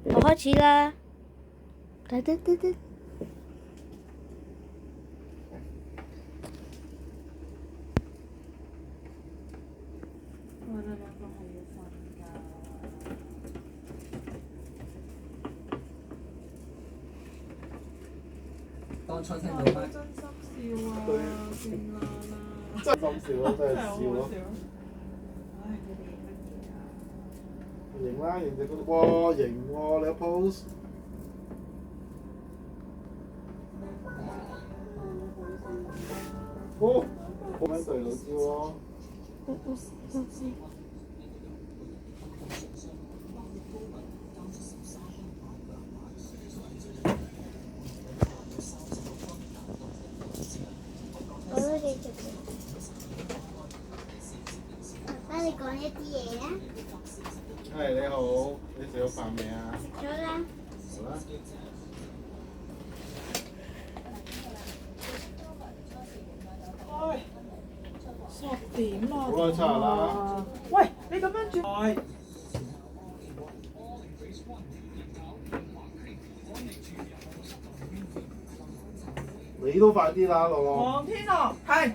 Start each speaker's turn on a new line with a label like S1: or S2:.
S1: 我開始啦。得得得得。
S2: 我哋兩個係要瞓㗎。
S3: 當初聽到咩？
S2: 真心笑啊！算啦啦。
S4: 真心笑咯，真係笑咯。
S2: 唉，佢哋乜嘢啊？
S4: 型啦，型隻嗰啲，哇型喎！你個 pose。好，好緊對老招咯。
S1: 我都幾食嘅。爸爸，你講一啲嘢啊！
S4: 係你好，你食咗飯未啊？
S1: 食咗啦。
S4: 好啦。
S2: 10點啦。
S4: 好啦，差啦。
S2: 喂，你咁樣轉。
S4: 你都快啲啦，樂樂。
S2: 黃天樂，係。